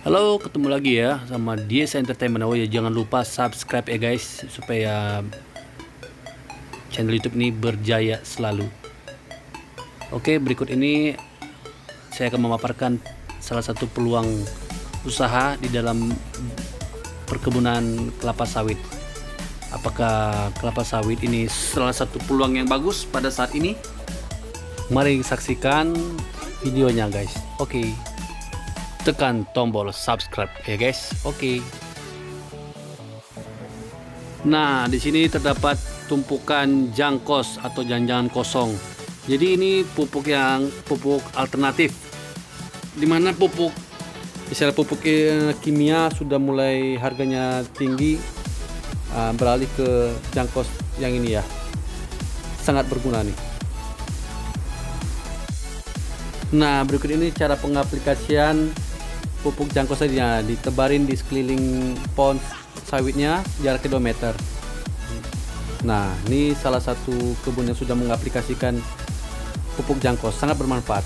Halo, ketemu lagi ya sama Diesa Entertainment. Oh ya, jangan lupa subscribe ya guys, supaya channel YouTube ini berjaya selalu. Oke, berikut ini saya akan memaparkan salah satu peluang usaha di dalam perkebunan kelapa sawit. Apakah kelapa sawit ini salah satu peluang yang bagus pada saat ini? Mari saksikan videonya guys. Oke. Tekan tombol subscribe ya guys. Oke. Nah, di sini terdapat tumpukan jangkos atau jangan-jangan kosong. Jadi ini pupuk alternatif. Dimana istilah pupuk kimia sudah mulai harganya tinggi, beralih ke jangkos yang ini ya. Sangat berguna nih. Nah, berikut ini cara pengaplikasian pupuk jangkos saja, ditebarin di sekeliling pohon sawitnya jaraknya 2 meter. Nah, ini salah satu kebun yang sudah mengaplikasikan pupuk jangkos, sangat bermanfaat.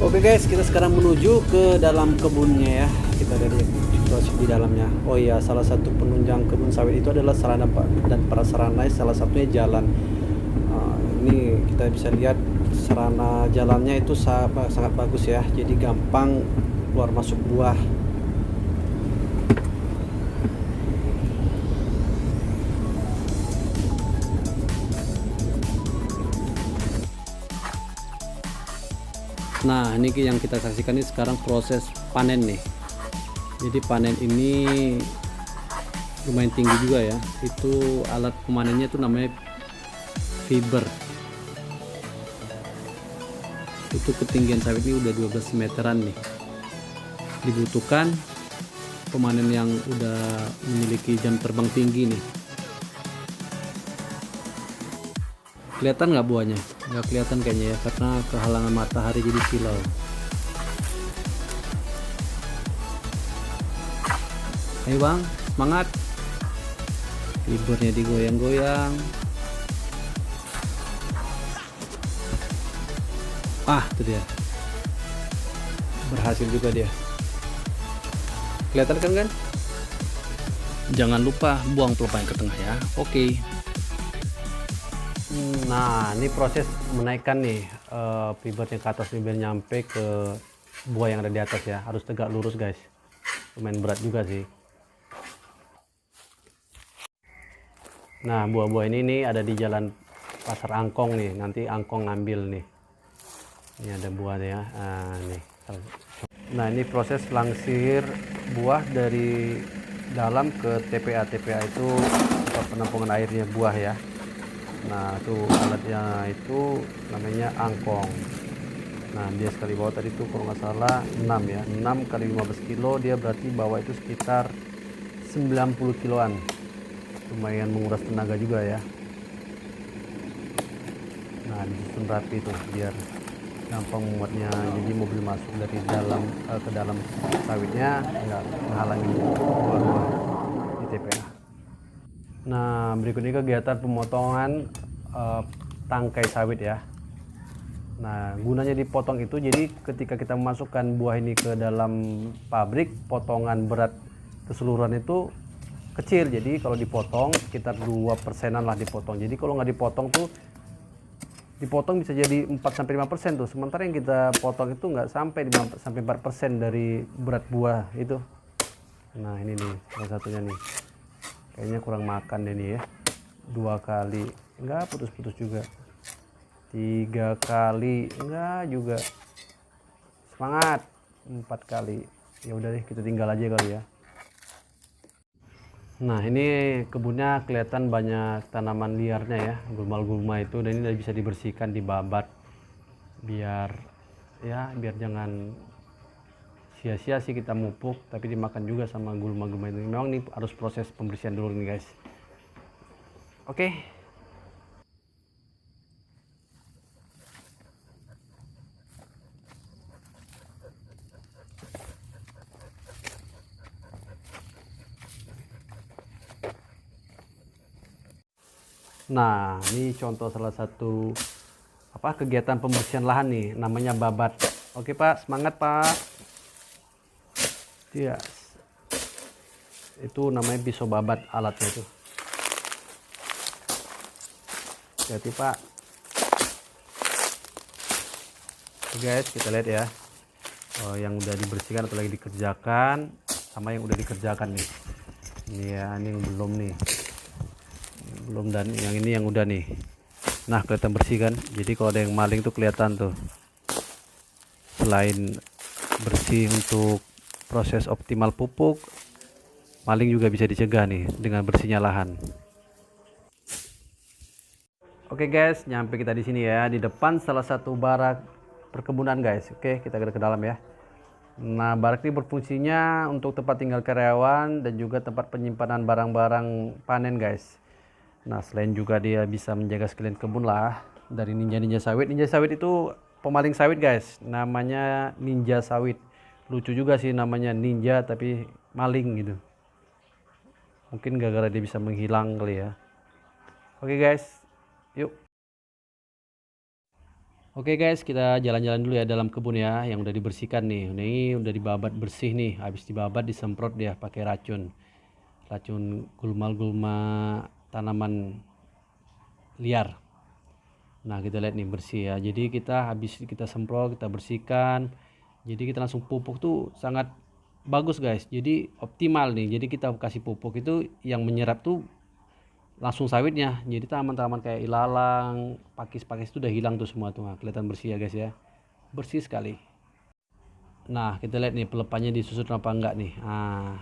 Oke guys, kita sekarang menuju ke dalam kebunnya ya. Kita lihat situasi di dalamnya. Oh iya, salah satu penunjang kebun sawit itu adalah sarana dan prasarana, salah satunya jalan. Ini kita bisa lihat sarana jalannya itu sangat bagus ya, jadi gampang keluar masuk buah. Nah, ini yang kita saksikan ini sekarang proses panen nih. Jadi panen ini lumayan tinggi juga ya. Itu alat pemanennya itu namanya fiber. Itu ketinggian sawit ini udah 12 meteran nih. Dibutuhkan pemanen yang udah memiliki jam terbang tinggi nih. Kelihatan nggak buahnya? Nggak kelihatan kayaknya ya, karena kehalangan matahari jadi silau. Ayo bang, semangat. Fibernya digoyang-goyang. Itu dia, berhasil juga dia. Kelihatan kan? Jangan lupa buang pelupanya ke tengah ya. Oke. Nah, ini proses menaikkan nih fibernya ke atas biar nyampe ke buah yang ada di atas ya. Harus tegak lurus guys. Lumayan berat juga sih. Nah, buah-buah ini nih ada di jalan Pasar Angkong nih. Nanti Angkong ngambil nih. Ini ada buahnya ya. Nah, ini proses langsir buah dari dalam ke TPA. TPA itu tempat penampungan airnya buah ya. Nah, itu alatnya itu namanya angkong. Nah, dia sekali bawa tadi tuh kalau nggak salah 6 ya. 6 kali 15 kilo, dia berarti bawa itu sekitar 90 kiloan. Lumayan menguras tenaga juga ya. Nah, disusun rapi tuh biar gampang membuatnya, jadi mobil masuk dari dalam ke dalam sawitnya nggak menghalangi buah-buah di TPA. Nah, berikut ini kegiatan pemotongan tangkai sawit ya. Nah, gunanya dipotong itu jadi ketika kita memasukkan buah ini ke dalam pabrik, potongan berat keseluruhan itu kecil. Jadi kalau dipotong sekitar 2%-an lah dipotong. Jadi kalau nggak dipotong tuh, dipotong bisa jadi 4-5% tuh, sementara yang kita potong itu nggak sampai 5-4% dari berat buah itu. Nah, ini nih salah satunya nih, kayaknya kurang makan deh nih ya. 2 kali nggak putus-putus juga, 3 kali enggak juga, semangat, 4 kali. Ya udah deh, kita tinggal aja kali ya. Nah, ini kebunnya kelihatan banyak tanaman liarnya ya, gulma-gulma itu, dan ini bisa dibersihkan, dibabat biar jangan sia-sia sih kita mupuk, tapi dimakan juga sama gulma-gulma itu. Memang ini harus proses pembersihan dulu nih guys. Oke. Nah, ini contoh salah satu kegiatan pembersihan lahan nih, namanya babat. Oke Pak, semangat Pak. Yes. Itu namanya pisau babat alatnya itu. Hati Pak. Oke guys, kita lihat ya. Yang udah dibersihkan atau lagi dikerjakan sama yang udah dikerjakan nih. Ini ya, ini yang belum nih. Belum, dan yang ini yang udah nih. Nah, kelihatan bersih kan? Jadi kalau ada yang maling tuh kelihatan tuh. Selain bersih untuk proses optimal pupuk, maling juga bisa dicegah nih dengan bersihnya lahan. Oke guys, nyampe kita di sini ya, di depan salah satu barak perkebunan guys. Oke, kita ke dalam ya. Nah, barak ini berfungsinya untuk tempat tinggal karyawan dan juga tempat penyimpanan barang-barang panen guys. Nah, selain juga dia bisa menjaga sekeliling kebun lah dari ninja-ninja sawit. Ninja sawit itu pemaling sawit guys, namanya ninja sawit. Lucu juga sih namanya ninja tapi maling gitu. Mungkin gara-gara dia bisa menghilang kali ya. Oke guys, yuk. Oke guys, kita jalan-jalan dulu ya dalam kebun ya, yang udah dibersihkan nih. Ini udah dibabat bersih nih, habis dibabat disemprot dia pakai racun gulma-gulma tanaman liar. Nah, kita lihat nih bersih ya. Jadi habis kita semprot, kita bersihkan. Jadi kita langsung pupuk tuh sangat bagus guys. Jadi optimal nih. Jadi kita kasih pupuk itu yang menyerap tuh langsung sawitnya. Jadi tanaman-tanaman kayak ilalang, pakis-pakis itu udah hilang tuh semua tuh. Nah, kelihatan bersih ya guys ya. Bersih sekali. Nah, kita lihat nih pelepannya disusun apa enggak nih. Nah,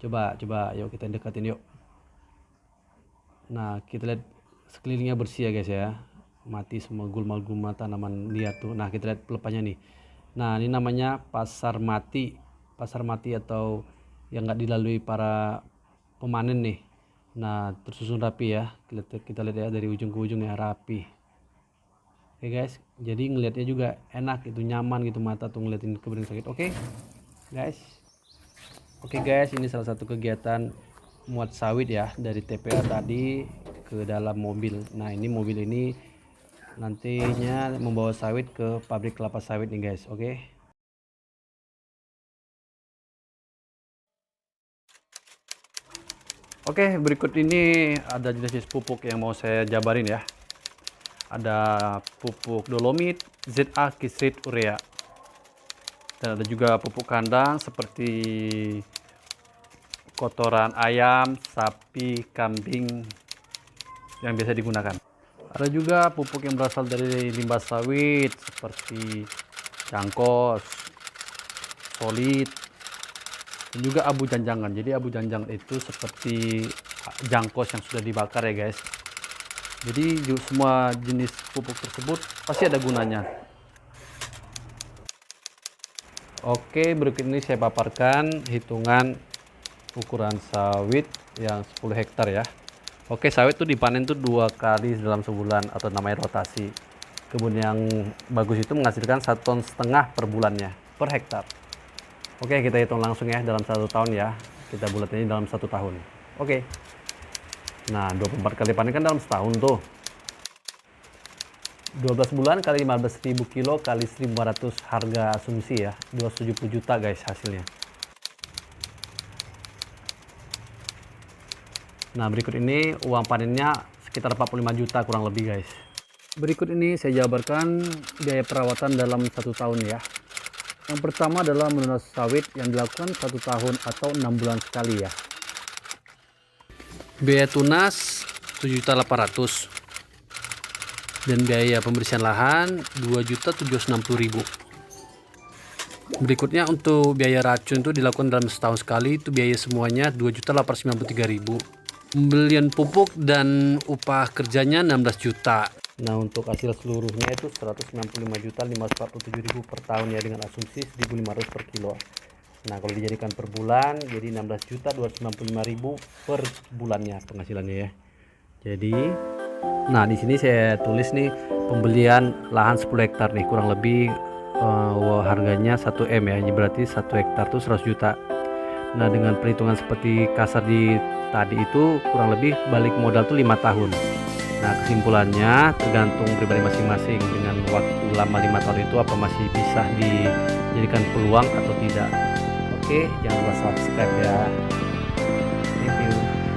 coba yuk kita deketin yuk. Nah, kita lihat sekelilingnya bersih ya guys ya. Mati semua gulma-gulma tanaman liar tuh. Nah, kita lihat pelepannya nih. Nah, ini namanya pasar mati atau yang nggak dilalui para pemanen nih. Nah, tersusun rapi ya. Kita lihat ya dari ujung ke ujung ya, rapi. Oke guys, jadi ngelihatnya juga enak, itu nyaman gitu mata tuh ngeliatin kebun sakit. Oke guys, ini salah satu kegiatan muat sawit ya dari TPA tadi ke dalam mobil. Nah, ini mobil ini nantinya membawa sawit ke pabrik kelapa sawit nih guys. Oke, berikut ini ada jenis pupuk yang mau saya jabarin ya. Ada pupuk dolomit, ZA, Kisrit, urea. Dan ada juga pupuk kandang seperti kotoran ayam, sapi, kambing yang biasa digunakan. Ada juga pupuk yang berasal dari limbah sawit seperti jangkos, solid, dan juga abu janjangan. Jadi abu janjangan itu seperti jangkos yang sudah dibakar ya guys. Jadi semua jenis pupuk tersebut pasti ada gunanya. Oke, berikut ini saya paparkan hitungan ukuran sawit yang 10 hektar ya. Oke, sawit tuh dipanen tuh 2 kali dalam sebulan atau namanya rotasi. Kebun yang bagus itu menghasilkan 1,5 ton per bulannya, per hektar. Oke, kita hitung langsung ya dalam 1 tahun ya. Kita bulatnya dalam 1 tahun. Oke. Nah, 24 kali panen kan dalam setahun tuh. 12 bulan kali 15.000 kilo kali 1.500 harga asumsi ya. 270 juta guys hasilnya. Nah, berikut ini uang panennya sekitar 45 juta kurang lebih guys. Berikut ini saya jabarkan biaya perawatan dalam 1 tahun ya. Yang pertama adalah menunas sawit yang dilakukan 1 tahun atau 6 bulan sekali ya. Biaya tunas 7.800.000 dan biaya pembersihan lahan 2.760.000. Berikutnya untuk biaya racun itu dilakukan dalam setahun sekali, itu biaya semuanya 2.893.000. Pembelian pupuk dan upah kerjanya 16 juta. Nah, untuk hasil seluruhnya itu 195.547.000 per tahun ya, dengan asumsi 1.500 per kilo. Nah, kalau dijadikan per bulan jadi 16.295.000 per bulannya penghasilannya ya. Jadi, nah di sini saya tulis nih pembelian lahan 10 hektar nih, kurang lebih harganya 1 M ya. Ini berarti 1 hektar tuh 100 juta. Nah, dengan perhitungan seperti kasar di tadi itu kurang lebih balik modal tuh 5 tahun. Nah, kesimpulannya tergantung pribadi masing-masing. Dengan waktu lama 5 tahun itu apa masih bisa dijadikan peluang atau tidak. Oke, jangan lupa subscribe ya.